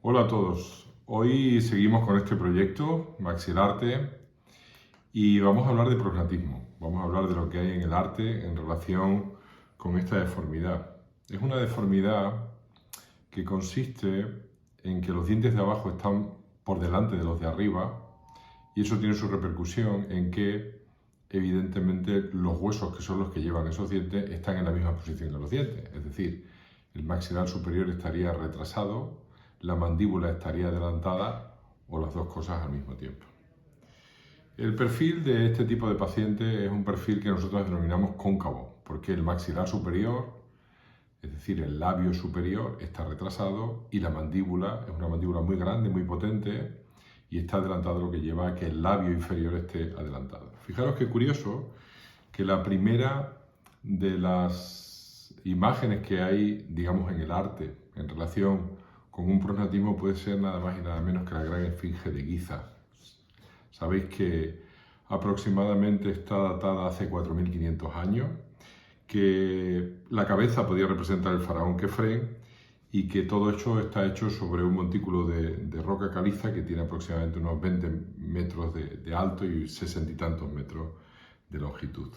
Hola a todos. Hoy seguimos con este proyecto, Maxilarte, y vamos a hablar de prognatismo. Vamos a hablar de lo que hay en el arte en relación con esta deformidad. Es una deformidad que consiste en que los dientes de abajo están por delante de los de arriba y eso tiene su repercusión en que evidentemente los huesos que son los que llevan esos dientes están en la misma posición que los dientes. Es decir, el maxilar superior estaría retrasado, la mandíbula estaría adelantada o las dos cosas al mismo tiempo. El perfil de este tipo de paciente es un perfil que nosotros denominamos cóncavo, porque el maxilar superior, es decir, el labio superior, está retrasado y la mandíbula es una mandíbula muy grande, muy potente y está adelantado, lo que lleva a que el labio inferior esté adelantado. Fijaros qué curioso que la primera de las imágenes que hay, digamos, en el arte en relación con un prognatismo puede ser nada más y nada menos que la gran esfinge de Giza. Sabéis que aproximadamente está datada hace 4500 años, que la cabeza podía representar el faraón Kefren y que todo esto está hecho sobre un montículo de roca caliza que tiene aproximadamente unos 20 metros de alto y 60 y tantos metros de longitud.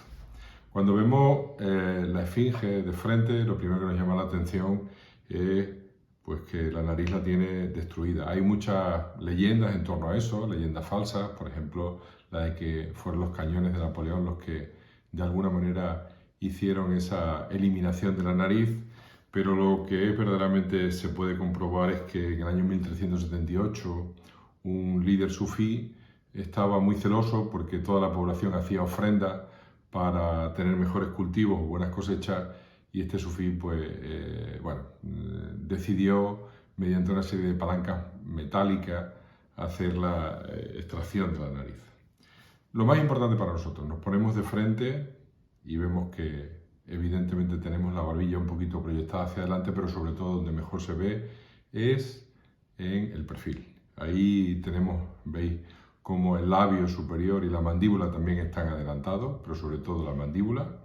Cuando vemos la esfinge de frente, lo primero que nos llama la atención es pues, que la nariz la tiene destruida. Hay muchas leyendas en torno a eso, leyendas falsas, por ejemplo, la de que fueron los cañones de Napoleón los que de alguna manera hicieron esa eliminación de la nariz, pero lo que verdaderamente se puede comprobar es que en el año 1378 un líder sufí estaba muy celoso porque toda la población hacía ofrendas para tener mejores cultivos o buenas cosechas y este sufí decidió mediante una serie de palancas metálicas hacer la extracción de la nariz. Lo más importante para nosotros, nos ponemos de frente y vemos que evidentemente tenemos la barbilla un poquito proyectada hacia adelante, pero sobre todo donde mejor se ve es en el perfil. Ahí tenemos, veis, como el labio superior y la mandíbula también están adelantados, pero sobre todo la mandíbula.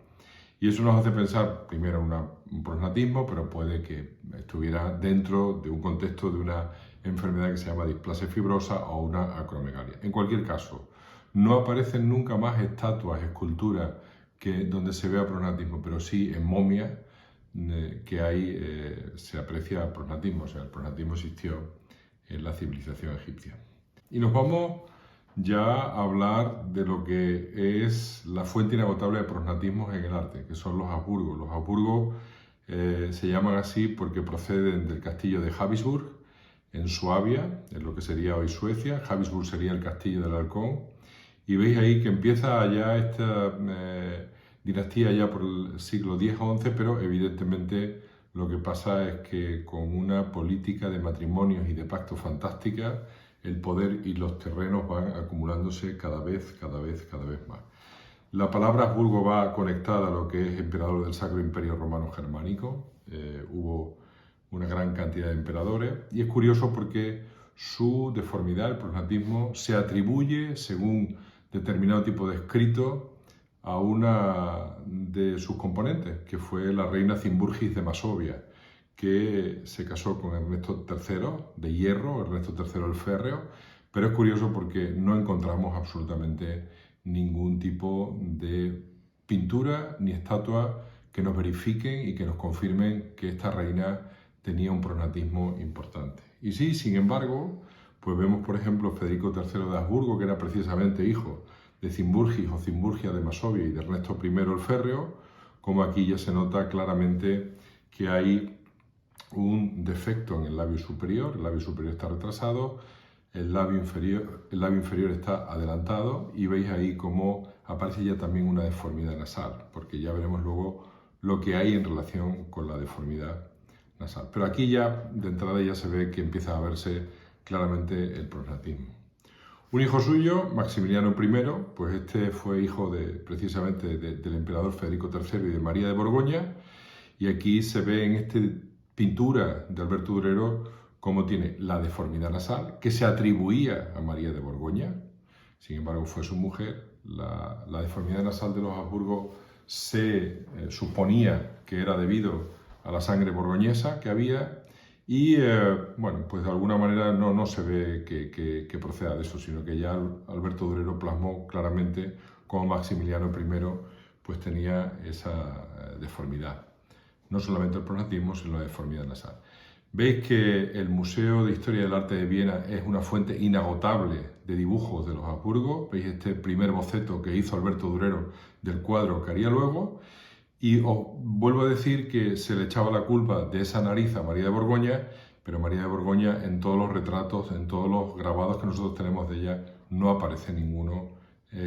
Y eso nos hace pensar, primero, en un prognatismo, pero puede que estuviera dentro de un contexto de una enfermedad que se llama displasia fibrosa o una acromegalia. En cualquier caso, no aparecen nunca más estatuas, esculturas donde se vea prognatismo, pero sí en momias que ahí se aprecia prognatismo, o sea, el prognatismo existió en la civilización egipcia. Y nos vamos ya a hablar de lo que es la fuente inagotable de prognatismos en el arte, que son los Habsburgos. Los Habsburgos se llaman así porque proceden del castillo de Habsburg, en Suabia, en lo que sería hoy Suecia. Habsburg sería el castillo del Halcón. Y veis ahí que empieza ya esta dinastía ya por el siglo X o XI, pero evidentemente lo que pasa es que con una política de matrimonios y de pactos fantástica, el poder y los terrenos van acumulándose cada vez más. La palabra Habsburgo va conectada a lo que es emperador del Sacro Imperio Romano Germánico. Hubo una gran cantidad de emperadores y es curioso porque su deformidad, el prognatismo, se atribuye, según determinado tipo de escrito, a una de sus componentes, que fue la reina Cimburgis de Masovia, que se casó con Ernesto III de Hierro, Ernesto III el Férreo, pero es curioso porque no encontramos absolutamente ningún tipo de pintura ni estatua que nos verifiquen y que nos confirmen que esta reina tenía un prognatismo importante. Y sí, sin embargo, pues vemos, por ejemplo, Federico III de Habsburgo, que era precisamente hijo de Cimburgis o Cimburgia de Masovia y de Ernesto I el Férreo, como aquí ya se nota claramente que hay un defecto en el labio superior está retrasado, el labio inferior está adelantado y veis ahí cómo aparece ya también una deformidad nasal, porque ya veremos luego lo que hay en relación con la deformidad nasal. Pero aquí ya de entrada ya se ve que empieza a verse claramente el prognatismo. Un hijo suyo, Maximiliano I, pues este fue hijo precisamente del emperador Federico III y de María de Borgoña, y aquí se ve en esta pintura de Alberto Durero cómo tiene la deformidad nasal, que se atribuía a María de Borgoña, sin embargo fue su mujer. La deformidad nasal de los Habsburgos se suponía que era debido a la sangre borgoñesa que había, y bueno, pues de alguna manera no se ve que proceda de eso, sino que ya Alberto Durero plasmó claramente cómo Maximiliano I pues tenía esa deformidad. No solamente el pronatismo, sino la deformidad nasal. Veis que el Museo de Historia del Arte de Viena es una fuente inagotable de dibujos de los Habsburgo. Veis este primer boceto que hizo Alberto Durero del cuadro que haría luego. Y os vuelvo a decir que se le echaba la culpa de esa nariz a María de Borgoña, pero María de Borgoña en todos los retratos, en todos los grabados que nosotros tenemos de ella, no aparece ninguno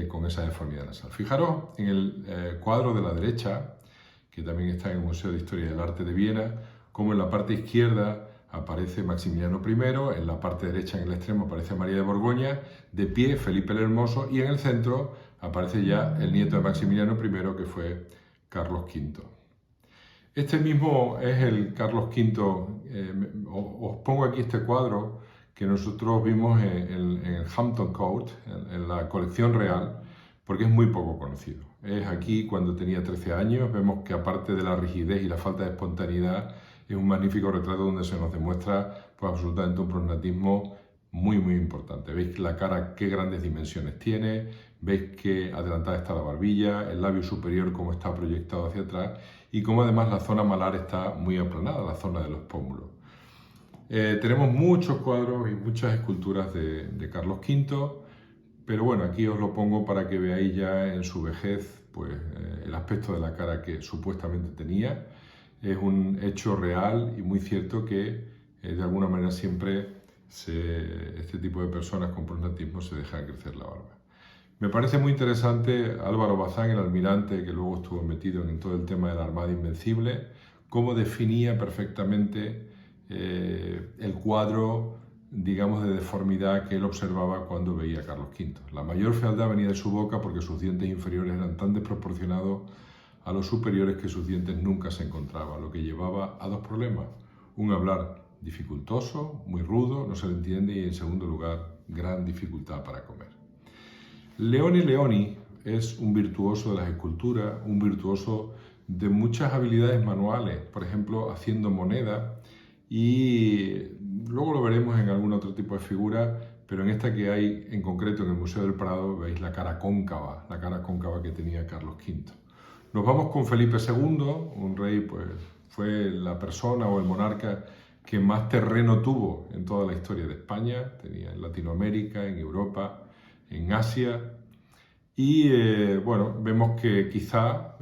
con esa deformidad nasal. Fijaros en el cuadro de la derecha, que también está en el Museo de Historia del Arte de Viena, como en la parte izquierda aparece Maximiliano I, en la parte derecha en el extremo aparece María de Borgoña, de pie Felipe el Hermoso y en el centro aparece ya el nieto de Maximiliano I, que fue Carlos V. Este mismo es el Carlos V, os pongo aquí este cuadro que nosotros vimos en el Hampton Court, en la colección real, porque es muy poco conocido. Es aquí cuando tenía 13 años, vemos que aparte de la rigidez y la falta de espontaneidad, es un magnífico retrato donde se nos demuestra pues, absolutamente un prognatismo muy importante. Veis la cara qué grandes dimensiones tiene, veis que adelantada está la barbilla, el labio superior cómo está proyectado hacia atrás y cómo además la zona malar está muy aplanada, la zona de los pómulos. Tenemos muchos cuadros y muchas esculturas de Carlos V, pero bueno, aquí os lo pongo para que veáis ya en su vejez pues, el aspecto de la cara que supuestamente tenía. Es un hecho real y muy cierto que de alguna manera siempre este tipo de personas con prognatismo se dejan crecer la barba. Me parece muy interesante Álvaro Bazán, el almirante que luego estuvo metido en todo el tema de la Armada Invencible, cómo definía perfectamente el cuadro, digamos, de deformidad que él observaba cuando veía a Carlos V. La mayor fealdad venía de su boca porque sus dientes inferiores eran tan desproporcionados a los superiores que sus dientes nunca se encontraban, lo que llevaba a dos problemas. Un hablar dificultoso, muy rudo, no se le entiende, y en segundo lugar, gran dificultad para comer. Leone Leoni es un virtuoso de las esculturas, un virtuoso de muchas habilidades manuales, por ejemplo, haciendo moneda, y luego lo veremos en algún otro tipo de figura, pero en esta que hay en concreto en el Museo del Prado veis la cara cóncava que tenía Carlos V. Nos vamos con Felipe II, un rey, pues fue la persona o el monarca que más terreno tuvo en toda la historia de España, tenía en Latinoamérica, en Europa, en Asia, y bueno, vemos que quizá,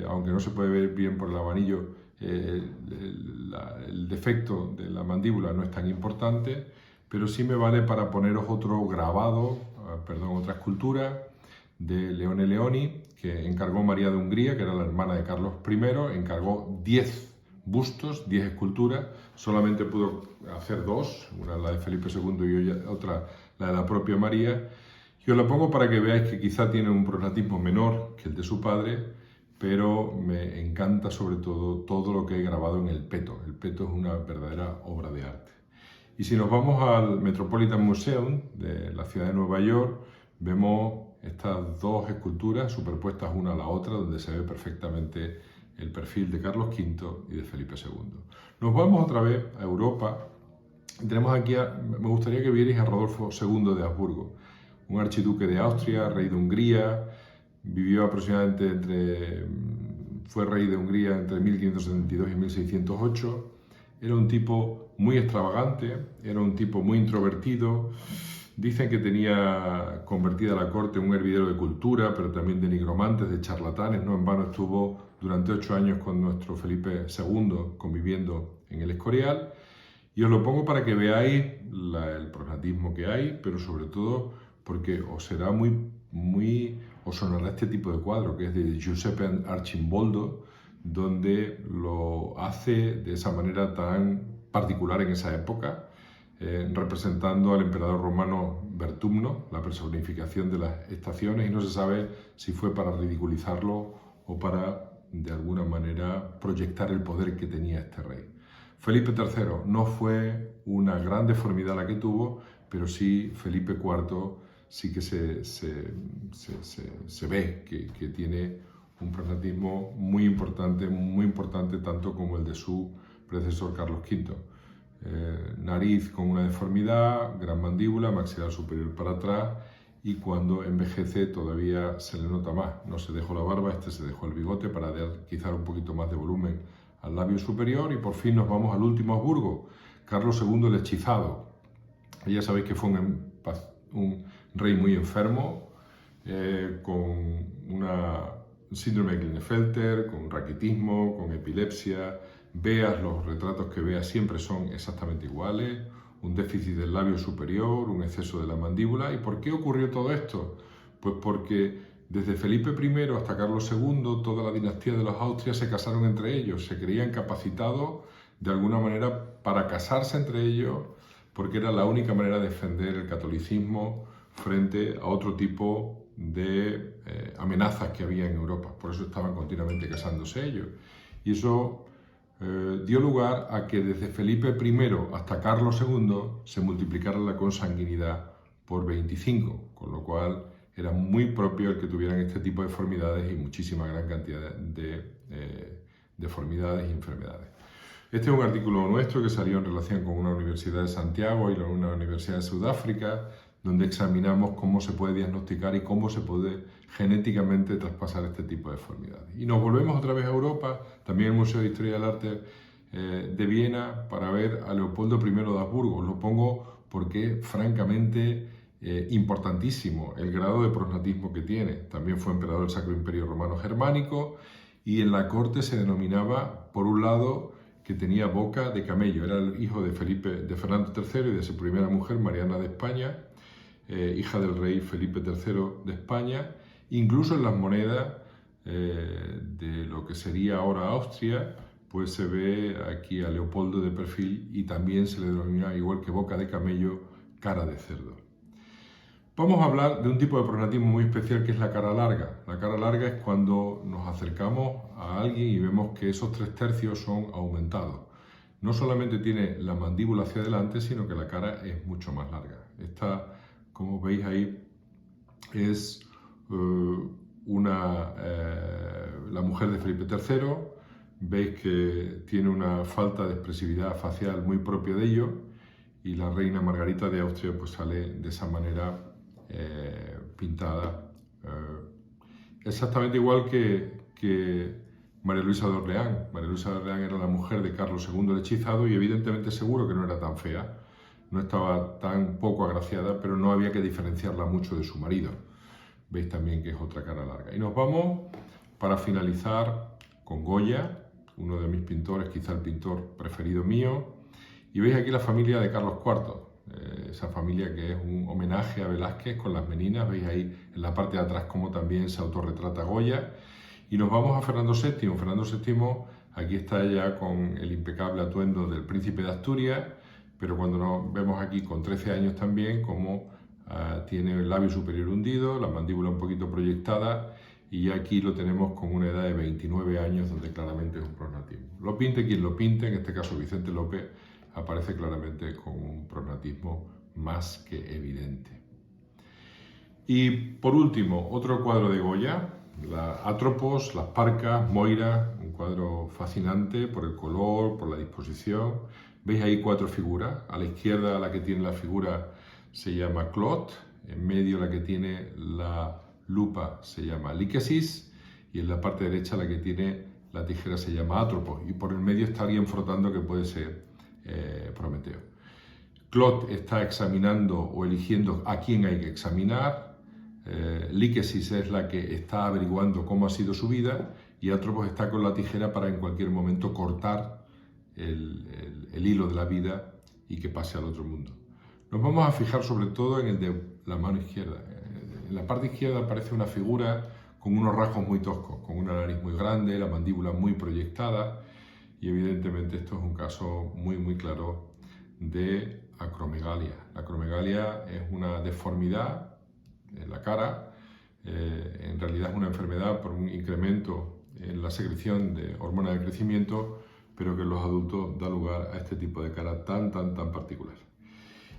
aunque no se puede ver bien por el abanillo, el defecto de la mandíbula no es tan importante, pero sí me vale para poneros otro grabado, otra escultura de Leone Leoni, que encargó María de Hungría, que era la hermana de Carlos I, encargó 10 bustos, 10 esculturas, solamente pudo hacer 2, una la de Felipe II y otra la de la propia María, y os la pongo para que veáis que quizá tiene un prognatismo menor que el de su padre, pero me encanta sobre todo lo que hay grabado en el peto. El peto es una verdadera obra de arte. Y si nos vamos al Metropolitan Museum de la ciudad de Nueva York, vemos estas dos esculturas superpuestas una a la otra, donde se ve perfectamente el perfil de Carlos V y de Felipe II. Nos vamos otra vez a Europa. Tenemos aquí, me gustaría que vierais a Rodolfo II de Habsburgo, un archiduque de Austria, rey de Hungría, vivió aproximadamente fue rey de Hungría entre 1572 y 1608. Era un tipo muy extravagante, era un tipo muy introvertido. Dicen que tenía convertida la corte en un hervidero de cultura, pero también de nigromantes, de charlatanes. No en vano estuvo durante 8 años con nuestro Felipe II conviviendo en el Escorial. Y os lo pongo para que veáis el prognatismo que hay, pero sobre todo porque os sonará este tipo de cuadro, que es de Giuseppe Arcimboldo, donde lo hace de esa manera tan particular en esa época, representando al emperador romano Vertumno, la personificación de las estaciones, y no se sabe si fue para ridiculizarlo o para, de alguna manera, proyectar el poder que tenía este rey. Felipe III no fue una gran deformidad la que tuvo, pero sí Felipe IV sí que se ve que tiene un prognatismo muy importante tanto como el de su predecesor Carlos V. nariz con una deformidad, gran mandíbula, maxilar superior para atrás, y cuando envejece todavía se le nota más. No se dejó la barba, se dejó el bigote para dar quizá un poquito más de volumen al labio superior. Y por fin nos vamos al último Habsburgo, Carlos II el Hechizado. Ya sabéis que fue un rey muy enfermo, con una síndrome de Klinefelter, con raquitismo, con epilepsia. Veas los retratos que veas, siempre son exactamente iguales. Un déficit del labio superior, un exceso de la mandíbula. ¿Y por qué ocurrió todo esto? Pues porque desde Felipe I hasta Carlos II, toda la dinastía de los Austrias se casaron entre ellos, se creían capacitados de alguna manera para casarse entre ellos, porque era la única manera de defender el catolicismo frente a otro tipo de amenazas que había en Europa. Por eso estaban continuamente casándose ellos. Y eso dio lugar a que desde Felipe I hasta Carlos II se multiplicara la consanguinidad por 25, con lo cual era muy propio el que tuvieran este tipo de deformidades y muchísima gran cantidad de deformidades y enfermedades. Este es un artículo nuestro que salió en relación con una universidad de Santiago y una universidad de Sudáfrica, donde examinamos cómo se puede diagnosticar y cómo se puede genéticamente traspasar este tipo de deformidades. Y nos volvemos otra vez a Europa, también el Museo de Historia del Arte de Viena, para ver a Leopoldo I de Habsburgo. Lo pongo porque es francamente importantísimo el grado de prognatismo que tiene. También fue emperador del Sacro Imperio Romano Germánico, y en la corte se denominaba, por un lado, que tenía boca de camello. Era el hijo de Fernando III y de su primera mujer, Mariana de España, hija del rey Felipe III de España. Incluso en las monedas de lo que sería ahora Austria, pues se ve aquí a Leopoldo de perfil, y también se le denomina, igual que boca de camello, cara de cerdo. Vamos a hablar de un tipo de prognatismo muy especial, que es la cara larga. La cara larga es cuando nos acercamos a alguien y vemos que esos 3/3 son aumentados. No solamente tiene la mandíbula hacia adelante, sino que la cara es mucho más larga. Esta, como veis ahí, es la mujer de Felipe III. Veis que tiene una falta de expresividad facial muy propia de ello, y la reina Margarita de Austria pues sale de esa manera pintada, exactamente igual que María Luisa de Orleans. María Luisa de Orleans era la mujer de Carlos II el Hechizado, y evidentemente seguro que no era tan fea, no estaba tan poco agraciada, pero no había que diferenciarla mucho de su marido. Veis también que es otra cara larga. Y nos vamos, para finalizar, con Goya, uno de mis pintores, quizá el pintor preferido mío. Y veis aquí la familia de Carlos IV, esa familia que es un homenaje a Velázquez con las meninas. Veis ahí en la parte de atrás cómo también se autorretrata Goya. Y nos vamos a Fernando VII. Fernando VII, aquí está ya con el impecable atuendo del príncipe de Asturias, pero cuando nos vemos aquí con 13 años también, como tiene el labio superior hundido, la mandíbula un poquito proyectada, y aquí lo tenemos con una edad de 29 años, donde claramente es un prognatismo. Lo pinte quien lo pinte, en este caso Vicente López, aparece claramente con un prognatismo más que evidente. Y por último, otro cuadro de Goya, Atropos, Las Parcas, Moira, un cuadro fascinante por el color, por la disposición. Veis ahí 4 figuras. A la izquierda la que tiene la figura se llama Clot, en medio la que tiene la lupa se llama Lykesis, y en la parte derecha la que tiene la tijera se llama Atropos, y por el medio está alguien frotando, que puede ser Prometeo. Clot está examinando o eligiendo a quién hay que examinar. Lykesis es la que está averiguando cómo ha sido su vida, y Atropos está con la tijera para en cualquier momento cortar el hilo de la vida y que pase al otro mundo. Nos vamos a fijar sobre todo en el de la mano izquierda. En la parte izquierda aparece una figura con unos rasgos muy toscos, con una nariz muy grande, la mandíbula muy proyectada, y evidentemente esto es un caso muy claro de acromegalia. La acromegalia es una deformidad en la cara, en realidad es una enfermedad por un incremento en la secreción de hormona de crecimiento, pero que en los adultos da lugar a este tipo de cara tan particular.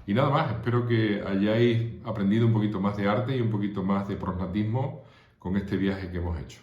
Y nada más, espero que hayáis aprendido un poquito más de arte y un poquito más de prognatismo con este viaje que hemos hecho.